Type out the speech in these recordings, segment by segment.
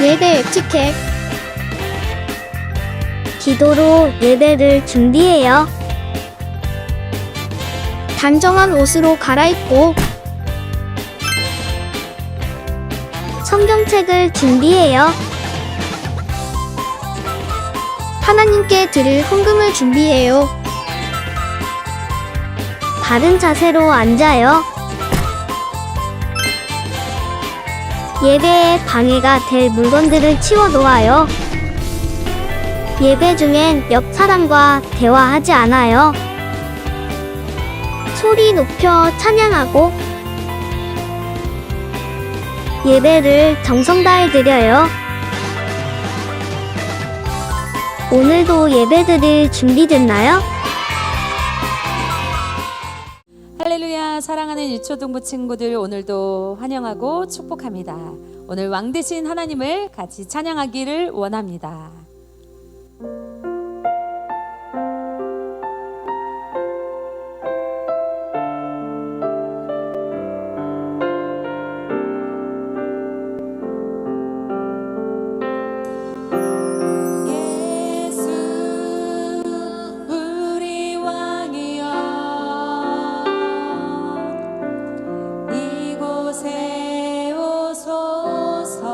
예배 에티켓. 기도로 예배를 준비해요. 단정한 옷으로 갈아입고 성경책을 준비해요. 하나님께 드릴 헌금을 준비해요. 바른 자세로 앉아요. 예배에 방해가 될 물건들을 치워 놓아요. 예배 중엔 옆 사람과 대화하지 않아요. 소리 높여 찬양하고 예배를 정성 다해 드려요. 오늘도 예배드릴 준비됐나요? 할렐루야. 사랑하는 유초등부 친구들, 오늘도 환영하고 축복합니다. 오늘 왕 되신 하나님을 같이 찬양하기를 원합니다. 이곳에 오소서.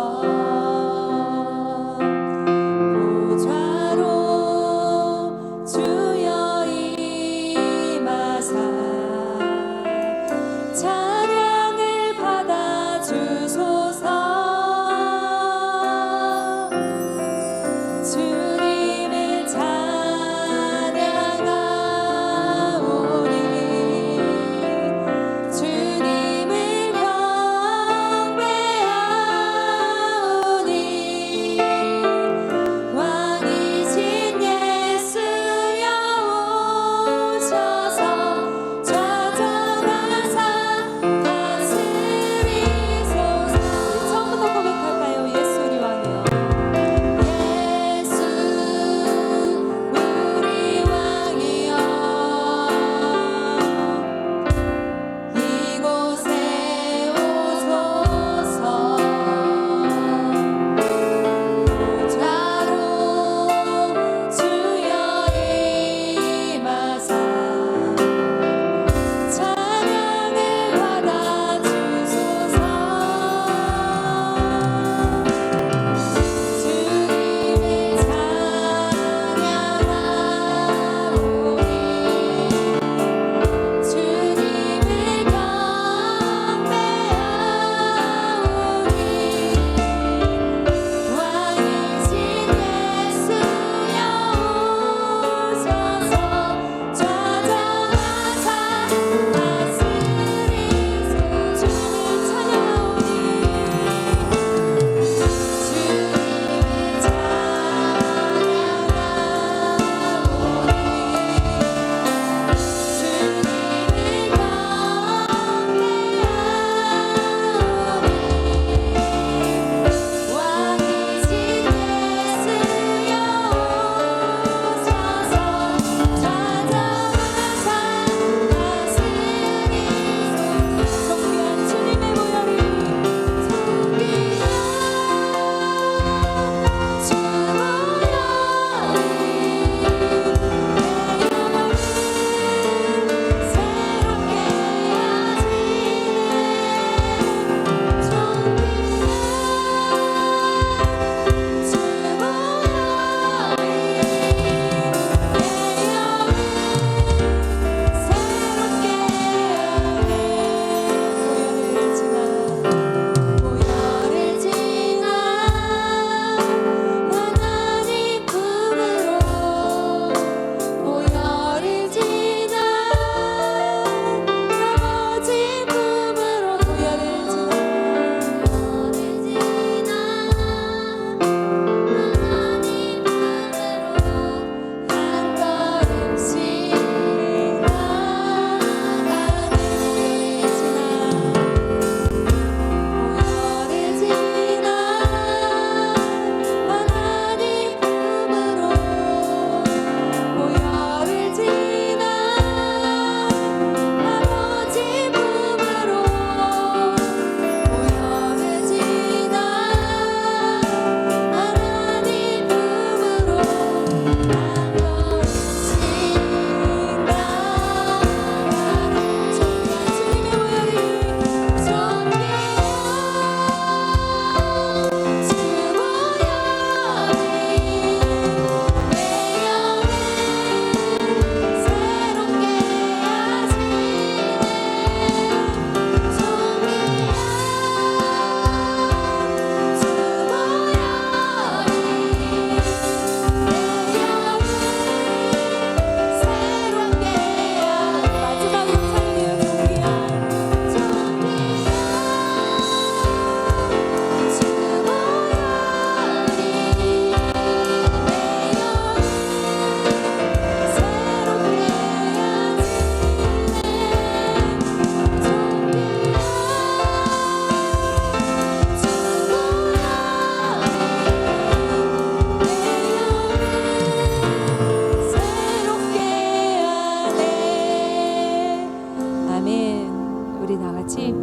우리 다 같이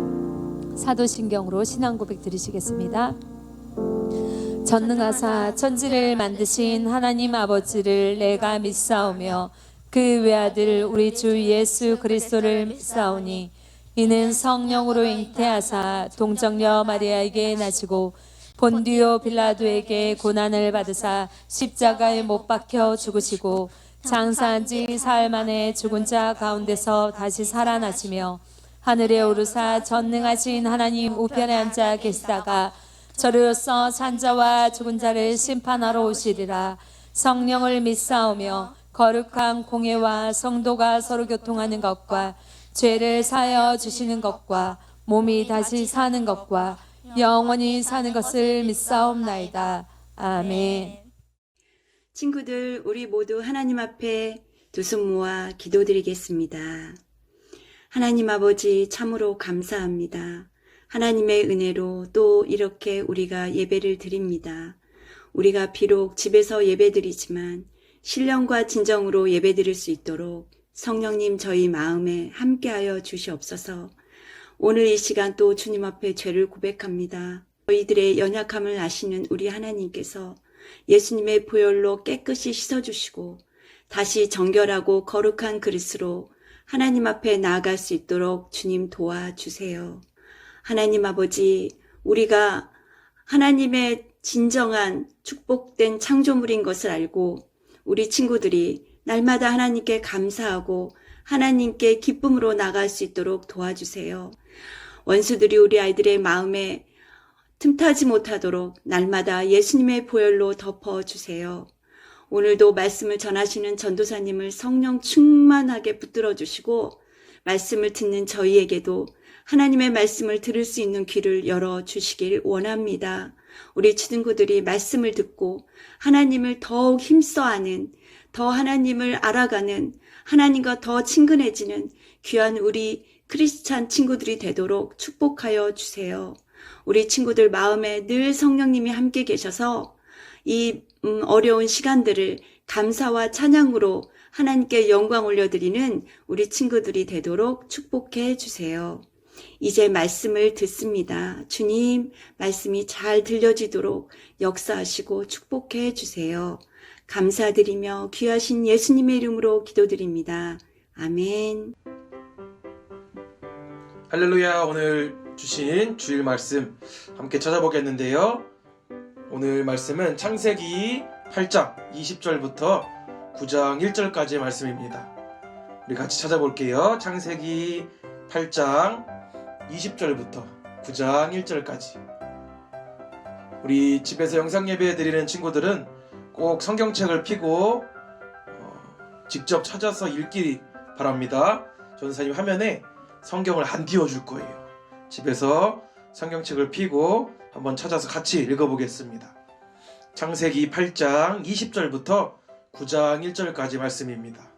사도신경으로 신앙 고백 드리시겠습니다. 전능하사 천지를 만드신 하나님 아버지를 내가 믿사오며 그 외아들 우리 주 예수 그리스도를 믿사오니 이는 성령으로 잉태하사 동정녀 마리아에게 나시고 본디오 빌라도에게 고난을 받으사 십자가에 못 박혀 죽으시고 장사한 지 사흘 만에 죽은 자 가운데서 다시 살아나시며 하늘에 오르사 전능하신 하나님 우편에 앉아 계시다가 저리로서 산자와 죽은 자를 심판하러 오시리라. 성령을 믿사오며 거룩한 공예와 성도가 서로 교통하는 것과 죄를 사하여 주시는 것과 몸이 다시 사는 것과 영원히 사는 것을 믿사옵나이다. 아멘. 친구들, 우리 모두 하나님 앞에 두 손 모아 기도드리겠습니다. 하나님 아버지, 참으로 감사합니다. 하나님의 은혜로 또 이렇게 우리가 예배를 드립니다. 우리가 비록 집에서 예배드리지만 신령과 진정으로 예배드릴 수 있도록 성령님 저희 마음에 함께하여 주시옵소서. 오늘 이 시간 또 주님 앞에 죄를 고백합니다. 저희들의 연약함을 아시는 우리 하나님께서 예수님의 보혈로 깨끗이 씻어주시고 다시 정결하고 거룩한 그릇으로 하나님 앞에 나아갈 수 있도록 주님 도와주세요. 하나님 아버지, 우리가 하나님의 진정한 축복된 창조물인 것을 알고 우리 친구들이 날마다 하나님께 감사하고 하나님께 기쁨으로 나갈 수 있도록 도와주세요. 원수들이 우리 아이들의 마음에 틈타지 못하도록 날마다 예수님의 보혈로 덮어주세요. 오늘도 말씀을 전하시는 전도사님을 성령 충만하게 붙들어 주시고 말씀을 듣는 저희에게도 하나님의 말씀을 들을 수 있는 귀를 열어주시길 원합니다. 우리 친구들이 말씀을 듣고 하나님을 더욱 힘써하는, 더 하나님을 알아가는, 하나님과 더 친근해지는 귀한 우리 크리스찬 친구들이 되도록 축복하여 주세요. 우리 친구들 마음에 늘 성령님이 함께 계셔서 이 어려운 시간들을 감사와 찬양으로 하나님께 영광 올려드리는 우리 친구들이 되도록 축복해 주세요. 이제 말씀을 듣습니다. 주님, 말씀이 잘 들려지도록 역사하시고 축복해 주세요. 감사드리며 귀하신 예수님의 이름으로 기도드립니다. 아멘. 할렐루야. 오늘 주신 주일 말씀 함께 찾아보겠는데요. 오늘 말씀은 창세기 8장 20절부터 9장 1절까지의 말씀입니다. 우리 같이 찾아볼게요. 창세기 8장 20절부터 9장 1절까지. 우리 집에서 영상 예배 드리는 친구들은 꼭 성경책을 펴고 직접 찾아서 읽기 바랍니다. 전사님 화면에 성경을 안 띄워줄 거예요. 집에서 성경책을 펴고 한번 찾아서 같이 읽어보겠습니다. 창세기 8장 20절부터 9장 1절까지 말씀입니다.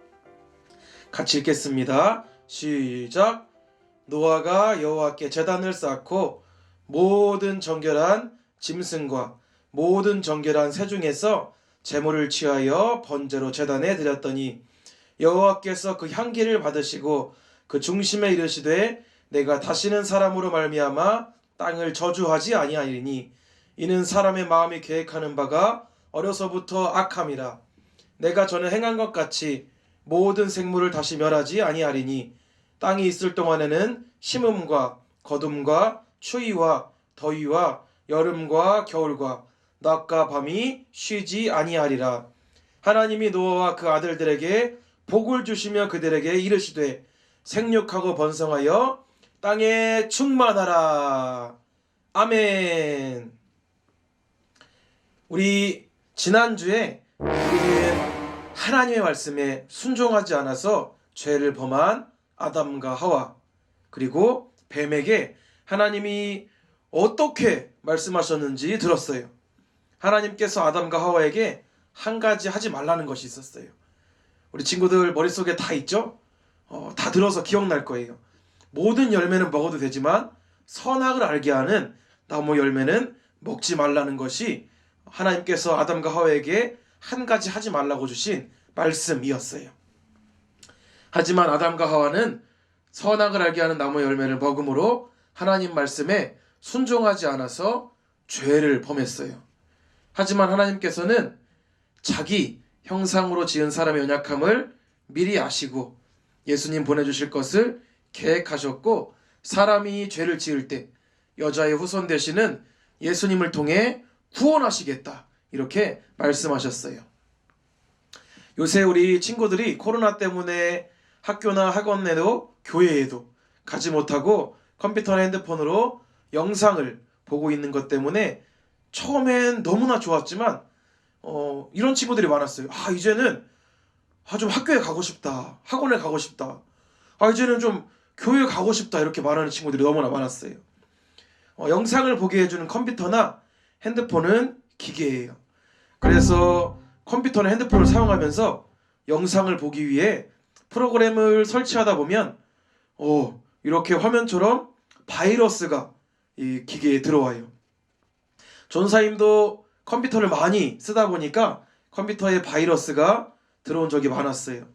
같이 읽겠습니다. 시작. 노아가 여호와께 제단을 쌓고 모든 정결한 짐승과 모든 정결한 새 중에서 제물을 취하여 번제로 제단에 드렸더니 여호와께서 그 향기를 받으시고 그 중심에 이르시되 내가 다시는 사람으로 말미암아 땅을 저주하지 아니하리니 이는 사람의 마음이 계획하는 바가 어려서부터 악함이라. 내가 전에 행한 것 같이 모든 생물을 다시 멸하지 아니하리니 땅이 있을 동안에는 심음과 거둠과 추위와 더위와 여름과 겨울과 낮과 밤이 쉬지 아니하리라. 하나님이 노아와 그 아들들에게 복을 주시며 그들에게 이르시되 생육하고 번성하여 땅에 충만하라. 아멘. 우리 지난주에 우리는 하나님의 말씀에 순종하지 않아서 죄를 범한 아담과 하와, 그리고 뱀에게 하나님이 어떻게 말씀하셨는지 들었어요. 하나님께서 아담과 하와에게 한 가지 하지 말라는 것이 있었어요. 우리 친구들 머릿속에 다 있죠? 다 들어서 기억날 거예요. 모든 열매는 먹어도 되지만 선악을 알게 하는 나무 열매는 먹지 말라는 것이 하나님께서 아담과 하와에게 한 가지 하지 말라고 주신 말씀이었어요. 하지만 아담과 하와는 선악을 알게 하는 나무 열매를 먹음으로 하나님 말씀에 순종하지 않아서 죄를 범했어요. 하지만 하나님께서는 자기 형상으로 지은 사람의 연약함을 미리 아시고 예수님 보내주실 것을 계획하셨고, 사람이 죄를 지을 때 여자의 후손 되시는 예수님을 통해 구원하시겠다, 이렇게 말씀하셨어요. 요새 우리 친구들이 코로나 때문에 학교나 학원 내도 교회에도 가지 못하고 컴퓨터나 핸드폰으로 영상을 보고 있는 것 때문에 처음엔 너무나 좋았지만 이런 친구들이 많았어요. 이제는 좀 학교에 가고 싶다, 학원에 가고 싶다, 이제는 좀 교회 가고 싶다, 이렇게 말하는 친구들이 너무나 많았어요. 영상을 보게 해주는 컴퓨터나 핸드폰은 기계예요. 그래서 컴퓨터나 핸드폰을 사용하면서 영상을 보기 위해 프로그램을 설치하다 보면 이렇게 화면처럼 바이러스가 이 기계에 들어와요. 전사님도 컴퓨터를 많이 쓰다 보니까 컴퓨터에 바이러스가 들어온 적이 많았어요.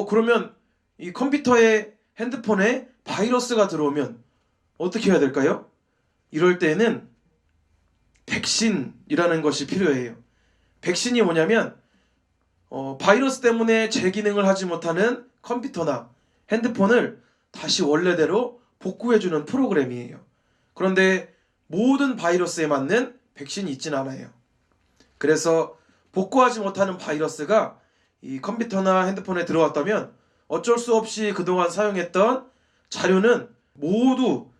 그러면 이 컴퓨터에, 핸드폰에 바이러스가 들어오면 어떻게 해야 될까요? 이럴 때는 백신이라는 것이 필요해요. 백신이 뭐냐면 바이러스 때문에 제 기능을 하지 못하는 컴퓨터나 핸드폰을 다시 원래대로 복구해주는 프로그램이에요. 그런데 모든 바이러스에 맞는 백신이 있진 않아요. 그래서 복구하지 못하는 바이러스가 이 컴퓨터나 핸드폰에 들어왔다면 어쩔 수 없이 그동안 사용했던 자료는 모두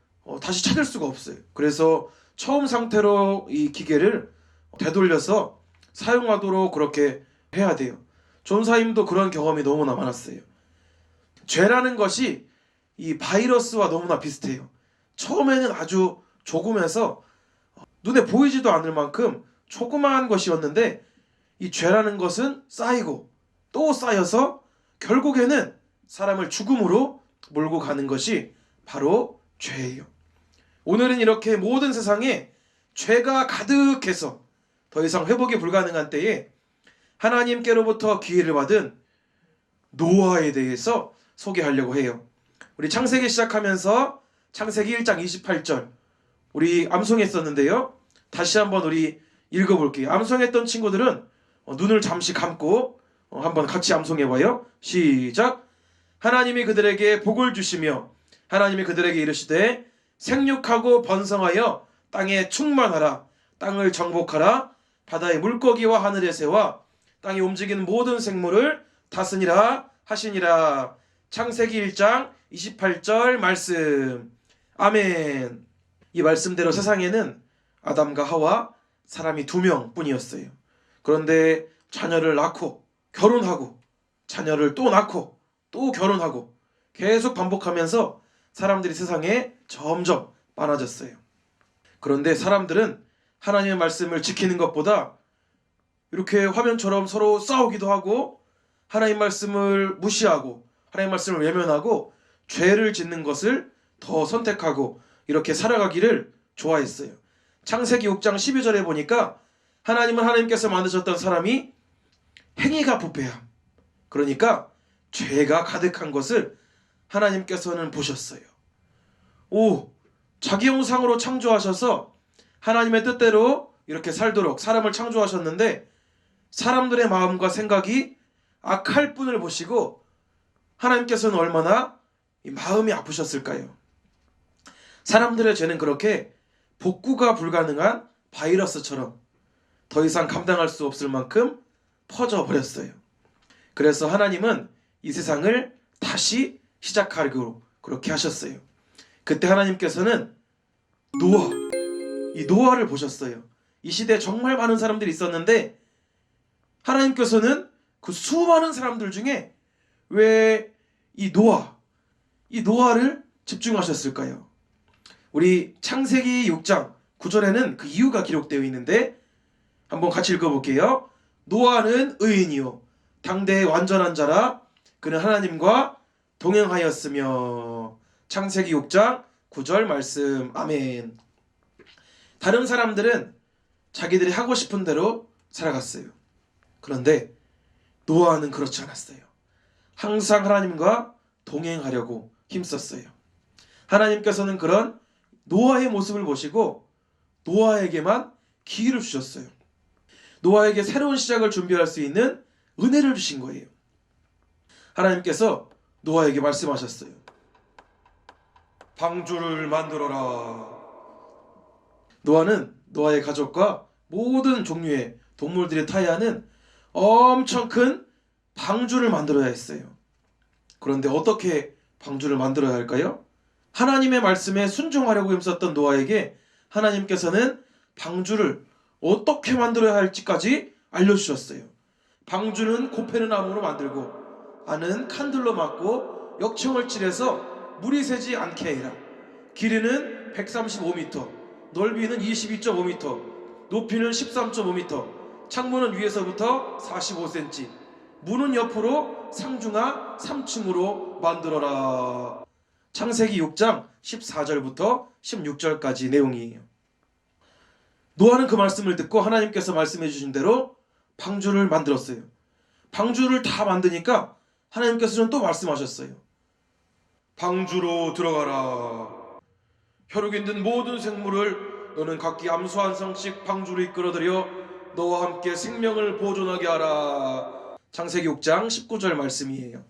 다시 찾을 수가 없어요. 그래서 처음 상태로 이 기계를 되돌려서 사용하도록 그렇게 해야 돼요. 존사님도 그런 경험이 너무나 많았어요. 죄라는 것이 이 바이러스와 너무나 비슷해요. 처음에는 아주 조금해서 눈에 보이지도 않을 만큼 조그마한 것이었는데, 이 죄라는 것은 쌓이고 또 쌓여서 결국에는 사람을 죽음으로 몰고 가는 것이 바로 죄예요. 오늘은 이렇게 모든 세상에 죄가 가득해서 더 이상 회복이 불가능한 때에 하나님께로부터 기회를 받은 노아에 대해서 소개하려고 해요. 우리 창세기 시작하면서 창세기 1장 28절 우리 암송했었는데요. 다시 한번 우리 읽어볼게요. 암송했던 친구들은 눈을 잠시 감고 한번 같이 암송해봐요. 시작. 하나님이 그들에게 복을 주시며 하나님이 그들에게 이르시되 생육하고 번성하여 땅에 충만하라. 땅을 정복하라. 바다의 물고기와 하늘의 새와 땅에 움직이는 모든 생물을 다스리라 하시니라. 창세기 1장 28절 말씀. 아멘. 이 말씀대로 세상에는 아담과 하와 사람이 2명 뿐이었어요. 그런데 자녀를 낳고 결혼하고 자녀를 또 낳고 또 결혼하고 계속 반복하면서 사람들이 세상에 점점 많아졌어요. 그런데 사람들은 하나님의 말씀을 지키는 것보다 이렇게 화면처럼 서로 싸우기도 하고 하나님 말씀을 무시하고 하나님 말씀을 외면하고 죄를 짓는 것을 더 선택하고 이렇게 살아가기를 좋아했어요. 창세기 6장 12절에 보니까 하나님은 하나님께서 만드셨던 사람이 행위가 부패함, 그러니까 죄가 가득한 것을 하나님께서는 보셨어요. 자기 형상으로 창조하셔서 하나님의 뜻대로 이렇게 살도록 사람을 창조하셨는데 사람들의 마음과 생각이 악할 뿐을 보시고 하나님께서는 얼마나 마음이 아프셨을까요? 사람들의 죄는 그렇게 복구가 불가능한 바이러스처럼 더 이상 감당할 수 없을 만큼 퍼져버렸어요. 그래서 하나님은 이 세상을 다시 시작하려고 그렇게 하셨어요. 그때 하나님께서는 이 노아를 보셨어요. 이 시대에 정말 많은 사람들이 있었는데 하나님께서는 그 수많은 사람들 중에 왜 이 노아를 집중하셨을까요? 우리 창세기 6장 9절에는 그 이유가 기록되어 있는데 한번 같이 읽어볼게요. 노아는 의인이요 당대의 완전한 자라 그는 하나님과 동행하였으며. 창세기 6장 9절 말씀. 아멘. 다른 사람들은 자기들이 하고 싶은 대로 살아갔어요. 그런데 노아는 그렇지 않았어요. 항상 하나님과 동행하려고 힘썼어요. 하나님께서는 그런 노아의 모습을 보시고 노아에게만 기회를 주셨어요. 노아에게 새로운 시작을 준비할 수 있는 은혜를 주신 거예요. 하나님께서 노아에게 말씀하셨어요. 방주를 만들어라. 노아는 노아의 가족과 모든 종류의 동물들이 타야 하는 엄청 큰 방주를 만들어야 했어요. 그런데 어떻게 방주를 만들어야 할까요? 하나님의 말씀에 순종하려고 힘썼던 노아에게 하나님께서는 방주를 어떻게 만들어야 할지까지 알려주셨어요. 방주는 곱해는 나무로 만들고 안은 칸들로 막고 역청을 칠해서 물이 새지 않게 해라. 길이는 135m, 넓이는 22.5m, 높이는 13.5m, 창문은 위에서부터 45cm, 문은 옆으로 상중하 3층으로 만들어라. 창세기 6장 14절부터 16절까지 내용이에요. 노아는 그 말씀을 듣고 하나님께서 말씀해 주신 대로 방주를 만들었어요. 방주를 다 만드니까 하나님께서는 또 말씀하셨어요. 방주로 들어가라. 혈육 있는 모든 생물을 너는 각기 암수 한 성씩 방주로 이끌어들여 너와 함께 생명을 보존하게 하라. 창세기 6장 19절 말씀이에요.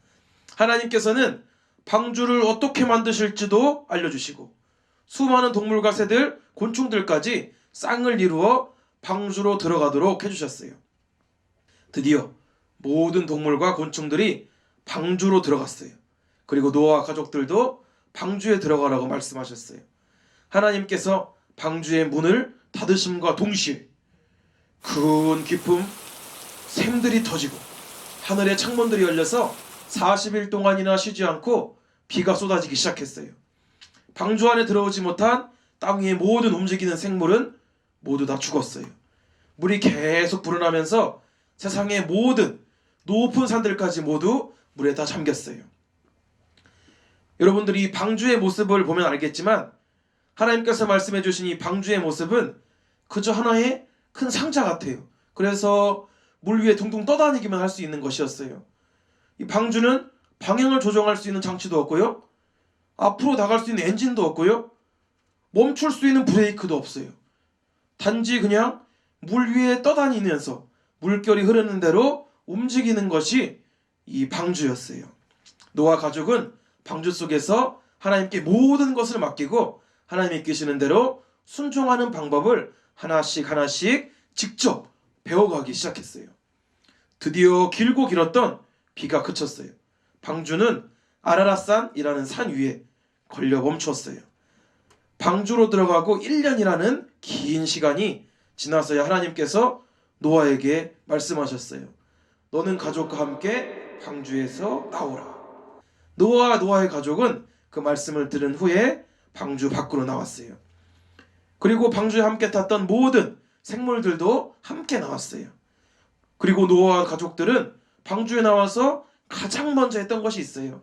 하나님께서는 방주를 어떻게 만드실지도 알려주시고 수많은 동물과 새들, 곤충들까지 쌍을 이루어 방주로 들어가도록 해주셨어요. 드디어 모든 동물과 곤충들이 방주로 들어갔어요. 그리고 노아와 가족들도 방주에 들어가라고 말씀하셨어요. 하나님께서 방주의 문을 닫으심과 동시에 큰 깊은 샘들이 터지고 하늘의 창문들이 열려서 40일 동안이나 쉬지 않고 비가 쏟아지기 시작했어요. 방주 안에 들어오지 못한 땅 위의 모든 움직이는 생물은 모두 다 죽었어요. 물이 계속 불어나면서 세상의 모든 높은 산들까지 모두 물에 다 잠겼어요. 여러분들이 방주의 모습을 보면 알겠지만 하나님께서 말씀해 주신 이 방주의 모습은 그저 하나의 큰 상자 같아요. 그래서 물 위에 둥둥 떠다니기만 할 수 있는 것이었어요. 이 방주는 방향을 조정할 수 있는 장치도 없고요. 앞으로 나갈 수 있는 엔진도 없고요. 멈출 수 있는 브레이크도 없어요. 단지 그냥 물 위에 떠다니면서 물결이 흐르는 대로 움직이는 것이 이 방주였어요. 노아 가족은 방주 속에서 하나님께 모든 것을 맡기고 하나님이 이끄시는 대로 순종하는 방법을 하나씩 하나씩 직접 배워가기 시작했어요. 드디어 길고 길었던 비가 그쳤어요. 방주는 아라랏산이라는 산 위에 걸려 멈췄어요. 방주로 들어가고 1년이라는 긴 시간이 지나서야 하나님께서 노아에게 말씀하셨어요. 너는 가족과 함께 방주에서 나오라. 노아와 노아의 가족은 그 말씀을 들은 후에 방주 밖으로 나왔어요. 그리고 방주에 함께 탔던 모든 생물들도 함께 나왔어요. 그리고 노아와 가족들은 방주에 나와서 가장 먼저 했던 것이 있어요.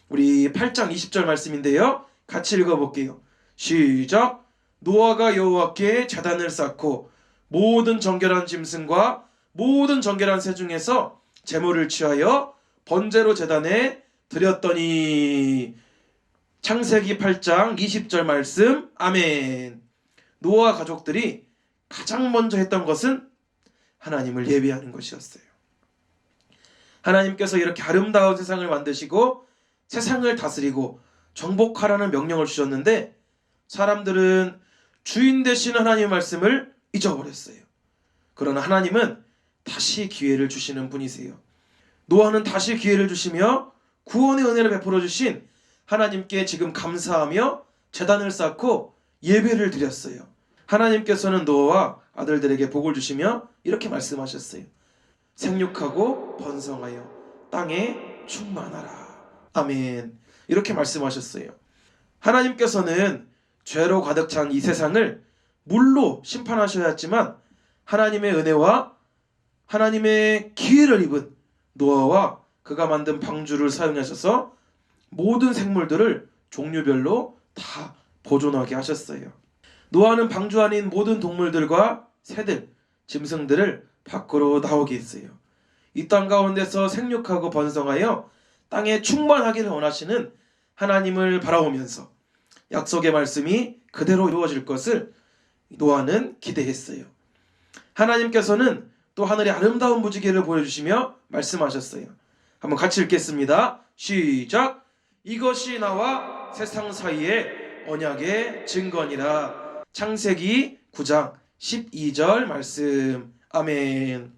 우리 8장 20절 말씀인데요. 같이 읽어볼게요. 시작. 노아가 여호와께 제단을 쌓고 모든 정결한 짐승과 모든 정결한 새 중에서 제물을 취하여 번제로 제단에 드렸더니. 창세기 8장 20절 말씀. 아멘. 노아 가족들이 가장 먼저 했던 것은 하나님을 예배하는 것이었어요. 하나님께서 이렇게 아름다운 세상을 만드시고 세상을 다스리고 정복하라는 명령을 주셨는데 사람들은 주인 되신 하나님의 말씀을 잊어버렸어요. 그러나 하나님은 다시 기회를 주시는 분이세요. 노아는 다시 기회를 주시며 구원의 은혜를 베풀어 주신 하나님께 지금 감사하며 제단을 쌓고 예배를 드렸어요. 하나님께서는 노아와 아들들에게 복을 주시며 이렇게 말씀하셨어요. 생육하고 번성하여 땅에 충만하라. 아멘. 이렇게 말씀하셨어요. 하나님께서는 죄로 가득 찬 이 세상을 물로 심판하셔야 했지만 하나님의 은혜와 하나님의 기회를 입은 노아와 그가 만든 방주를 사용하셔서 모든 생물들을 종류별로 다 보존하게 하셨어요. 노아는 방주 안에 있는 모든 동물들과 새들, 짐승들을 밖으로 나오게 했어요. 이 땅 가운데서 생육하고 번성하여 땅에 충만하기를 원하시는 하나님을 바라보면서 약속의 말씀이 그대로 이루어질 것을 노아는 기대했어요. 하나님께서는 또 하늘의 아름다운 무지개를 보여주시며 말씀하셨어요. 한번 같이 읽겠습니다. 시작. 이것이 나와 세상 사이의 언약의 증거니라. 창세기 9장 12절 말씀. 아멘.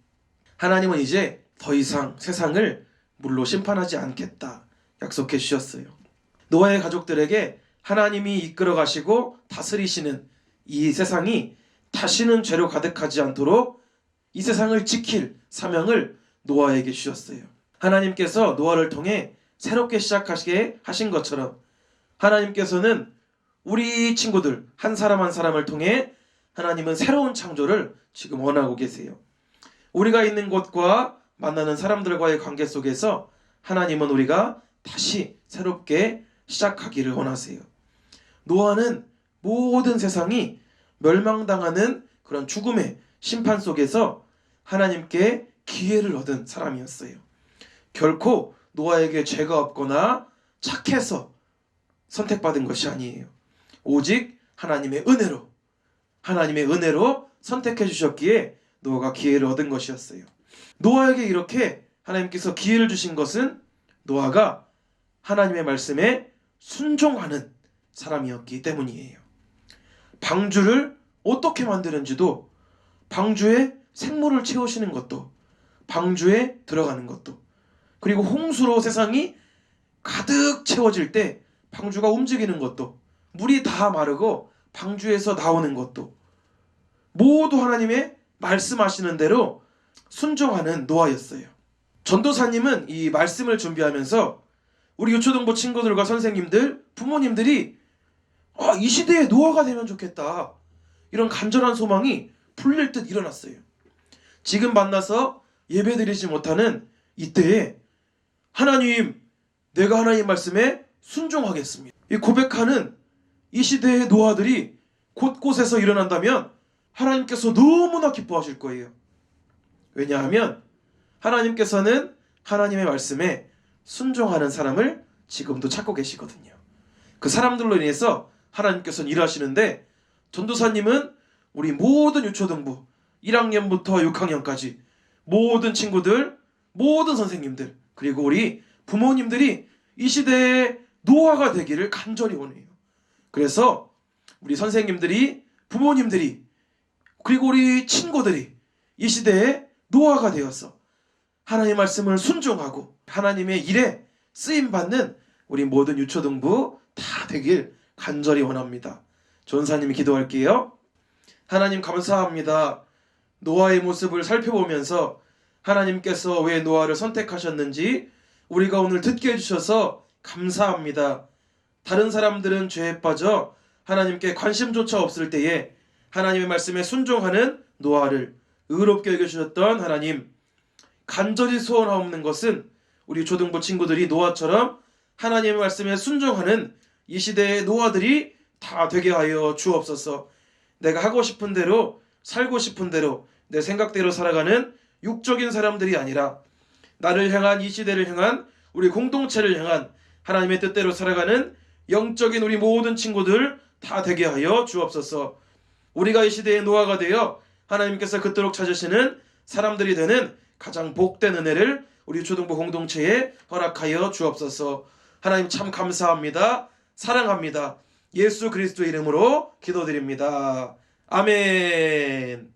하나님은 이제 더 이상 세상을 물로 심판하지 않겠다 약속해 주셨어요. 노아의 가족들에게 하나님이 이끌어 가시고 다스리시는 이 세상이 다시는 죄로 가득하지 않도록 이 세상을 지킬 사명을 노아에게 주셨어요. 하나님께서 노아를 통해 새롭게 시작하시게 하신 것처럼 하나님께서는 우리 친구들 한 사람 한 사람을 통해 하나님은 새로운 창조를 지금 원하고 계세요. 우리가 있는 곳과 만나는 사람들과의 관계 속에서 하나님은 우리가 다시 새롭게 시작하기를 원하세요. 노아는 모든 세상이 멸망당하는 그런 죽음의 심판 속에서 하나님께 기회를 얻은 사람이었어요. 결코 노아에게 죄가 없거나 착해서 선택받은 것이 아니에요. 오직 하나님의 은혜로 선택해 주셨기에 노아가 기회를 얻은 것이었어요. 노아에게 이렇게 하나님께서 기회를 주신 것은 노아가 하나님의 말씀에 순종하는 사람이었기 때문이에요. 방주를 어떻게 만드는지도, 방주에 생물을 채우시는 것도, 방주에 들어가는 것도, 그리고 홍수로 세상이 가득 채워질 때 방주가 움직이는 것도, 물이 다 마르고 방주에서 나오는 것도 모두 하나님의 말씀하시는 대로 순종하는 노아였어요. 전도사님은 이 말씀을 준비하면서 우리 유초등부 친구들과 선생님들, 부모님들이 이 시대에 노아가 되면 좋겠다, 이런 간절한 소망이 풀릴 듯 일어났어요. 지금 만나서 예배드리지 못하는 이때에 하나님, 내가 하나님 말씀에 순종하겠습니다, 이 고백하는 이 시대의 노아들이 곳곳에서 일어난다면 하나님께서 너무나 기뻐하실 거예요. 왜냐하면 하나님께서는 하나님의 말씀에 순종하는 사람을 지금도 찾고 계시거든요. 그 사람들로 인해서 하나님께서는 일하시는데, 전도사님은 우리 모든 유초등부 1학년부터 6학년까지 모든 친구들, 모든 선생님들, 그리고 우리 부모님들이 이 시대의 노아가 되기를 간절히 원해요. 그래서 우리 선생님들이, 부모님들이, 그리고 우리 친구들이 이 시대의 노아가 되어서 하나님의 말씀을 순종하고 하나님의 일에 쓰임받는 우리 모든 유초등부 다 되길 간절히 원합니다. 전사님이 기도할게요. 하나님 감사합니다. 노아의 모습을 살펴보면서 하나님께서 왜 노아를 선택하셨는지 우리가 오늘 듣게 해주셔서 감사합니다. 다른 사람들은 죄에 빠져 하나님께 관심조차 없을 때에 하나님의 말씀에 순종하는 노아를 의롭게 여겨주셨던 하나님, 간절히 소원하옵는 것은 우리 초등부 친구들이 노아처럼 하나님의 말씀에 순종하는 이 시대의 노아들이 다 되게 하여 주옵소서. 내가 하고 싶은 대로, 살고 싶은 대로, 내 생각대로 살아가는 육적인 사람들이 아니라 나를 향한, 이 시대를 향한, 우리 공동체를 향한 하나님의 뜻대로 살아가는 영적인 우리 모든 친구들 다 되게 하여 주옵소서. 우리가 이 시대의 노아가 되어 하나님께서 그토록 찾으시는 사람들이 되는 가장 복된 은혜를 우리 초등부 공동체에 허락하여 주옵소서. 하나님 참 감사합니다. 사랑합니다. 예수 그리스도의 이름으로 기도드립니다. 아멘.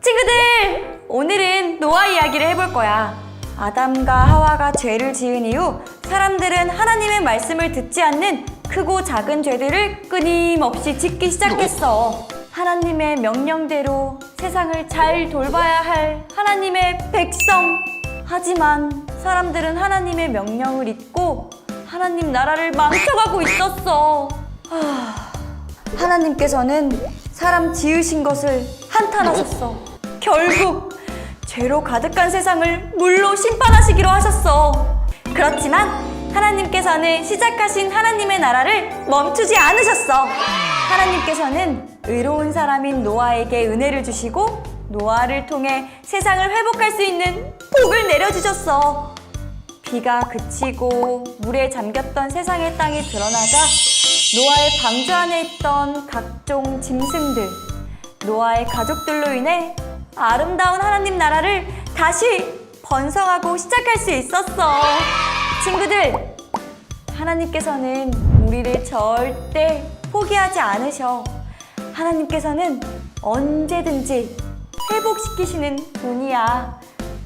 친구들! 오늘은 노아 이야기를 해볼 거야. 아담과 하와가 죄를 지은 이후 사람들은 하나님의 말씀을 듣지 않는 크고 작은 죄들을 끊임없이 짓기 시작했어. 하나님의 명령대로 세상을 잘 돌봐야 할 하나님의 백성. 하지만 사람들은 하나님의 명령을 잊고 하나님 나라를 망쳐가고 있었어. 하나님께서는 사람 지으신 것을 한탄하셨어. 결국 죄로 가득한 세상을 물로 심판하시기로 하셨어. 그렇지만 하나님께서는 시작하신 하나님의 나라를 멈추지 않으셨어. 하나님께서는 의로운 사람인 노아에게 은혜를 주시고 노아를 통해 세상을 회복할 수 있는 복을 내려주셨어. 비가 그치고 물에 잠겼던 세상의 땅이 드러나자 노아의 방주 안에 있던 각종 짐승들, 노아의 가족들로 인해 아름다운 하나님 나라를 다시 번성하고 시작할 수 있었어. 친구들, 하나님께서는 우리를 절대 포기하지 않으셔. 하나님께서는 언제든지 회복시키시는 분이야.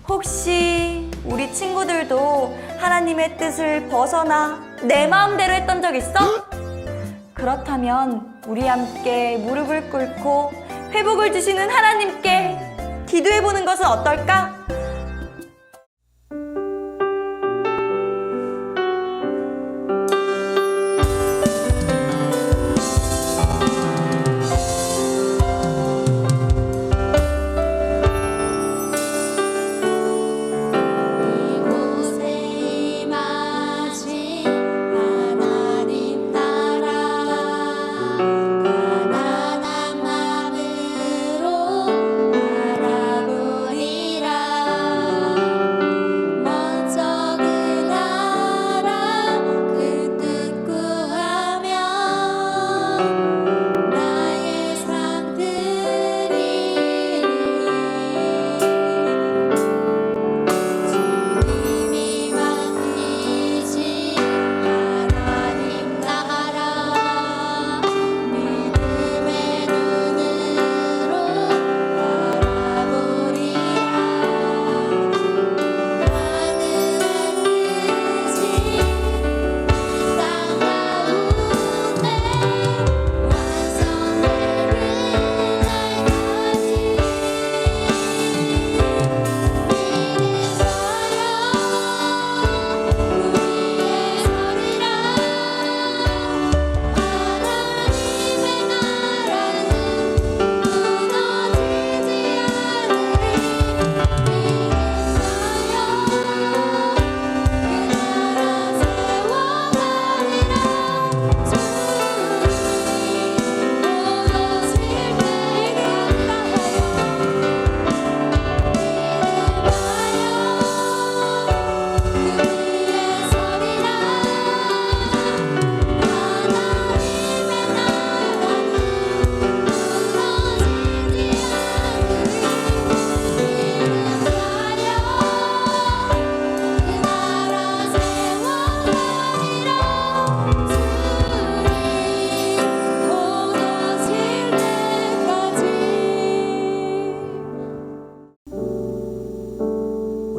혹시 우리 친구들도 하나님의 뜻을 벗어나 내 마음대로 했던 적 있어? 그렇다면 우리 함께 무릎을 꿇고 회복을 주시는 하나님께 기도해보는 것은 어떨까?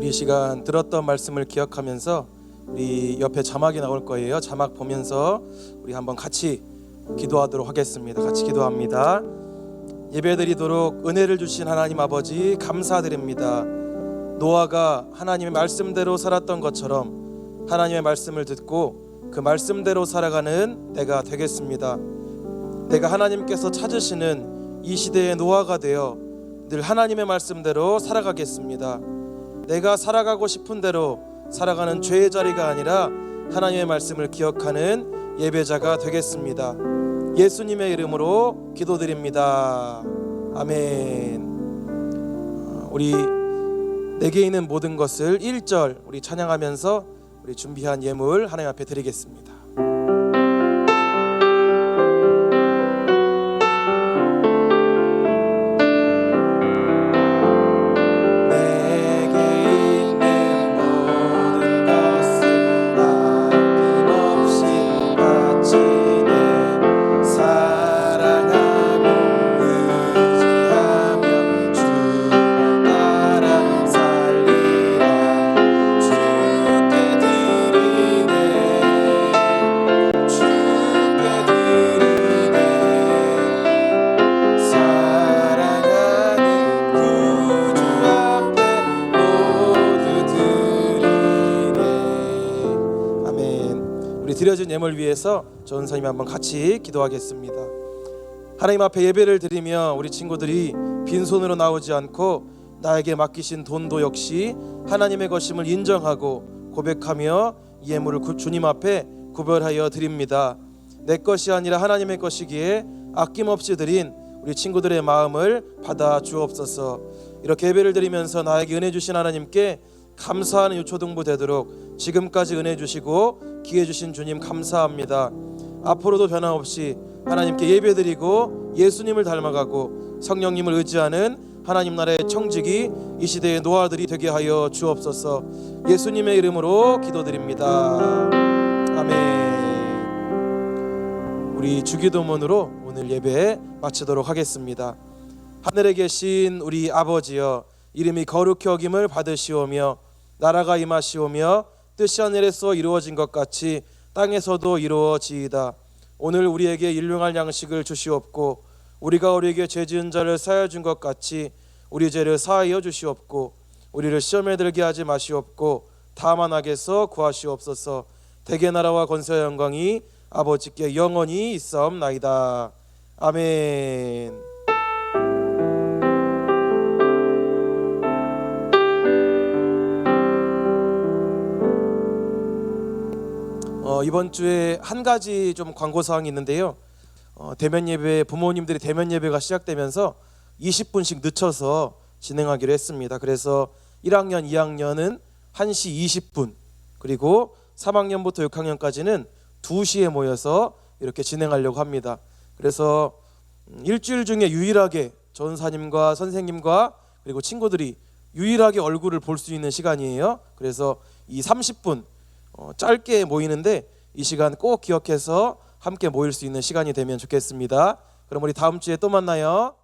우리 이 시간 들었던 말씀을 기억하면서 우리 옆에 자막이 나올 거예요. 자막 보면서 우리 한번 같이 기도하도록 하겠습니다. 같이 기도합니다. 예배드리도록 은혜를 주신 하나님 아버지 감사드립니다. 노아가 하나님의 말씀대로 살았던 것처럼 하나님의 말씀을 듣고 그 말씀대로 살아가는 때가 되겠습니다. 내가 하나님께서 찾으시는 이 시대의 노아가 되어 늘 하나님의 말씀대로 살아가겠습니다. 내가 살아가고 싶은 대로 살아가는 죄의 자리가 아니라 하나님의 말씀을 기억하는 예배자가 되겠습니다. 예수님의 이름으로 기도드립니다. 아멘. 우리 내게 있는 모든 것을 1절 우리 찬양하면서 우리 준비한 예물 하나님 앞에 드리겠습니다. 드려진 예물 위해서 전사님 한번 같이 기도하겠습니다. 하나님 앞에 예배를 드리며 우리 친구들이 빈손으로 나오지 않고 나에게 맡기신 돈도 역시 하나님의 것임을 인정하고 고백하며 이 예물을 주님 앞에 구별하여 드립니다. 내 것이 아니라 하나님의 것이기에 아낌없이 드린 우리 친구들의 마음을 받아 주옵소서. 이렇게 예배를 드리면서 나에게 은혜 주신 하나님께 감사하는 유초등부 되도록 지금까지 은혜 주시고 기회 주신 주님 감사합니다. 앞으로도 변함없이 하나님께 예배드리고 예수님을 닮아가고 성령님을 의지하는 하나님 나라의 청직이 이 시대의 노아들이 되게 하여 주옵소서. 예수님의 이름으로 기도드립니다. 아멘. 우리 주기도문으로 오늘 예배 마치도록 하겠습니다. 하늘에 계신 우리 아버지여, 이름이 거룩히 여김을 받으시오며 나라가 임하시오며 뜻이 하늘에서 이루어진 것 같이 땅에서도 이루어지이다. 오늘 우리에게 일용할 양식을 주시옵고 우리가 우리에게 죄 지은 자를 사하여 준 것 같이 우리 죄를 사하여 주시옵고 우리를 시험에 들게 하지 마시옵고 다만 악에서 구하시옵소서. 대개 나라와 권세와 영광이 아버지께 영원히 있사옵나이다. 아멘. 이번 주에 한 가지 좀 광고 사항이 있는데요. 대면 예배, 부모님들이 대면 예배가 시작되면서 20분씩 늦춰서 진행하기로 했습니다. 그래서 1학년, 2학년은 1시 20분, 그리고 3학년부터 6학년까지는 2시에 모여서 이렇게 진행하려고 합니다. 그래서 일주일 중에 유일하게 전사님과 선생님과 그리고 친구들이 유일하게 얼굴을 볼 수 있는 시간이에요. 그래서 이 30분 짧게 모이는데 이 시간 꼭 기억해서 함께 모일 수 있는 시간이 되면 좋겠습니다. 그럼 우리 다음 주에 또 만나요.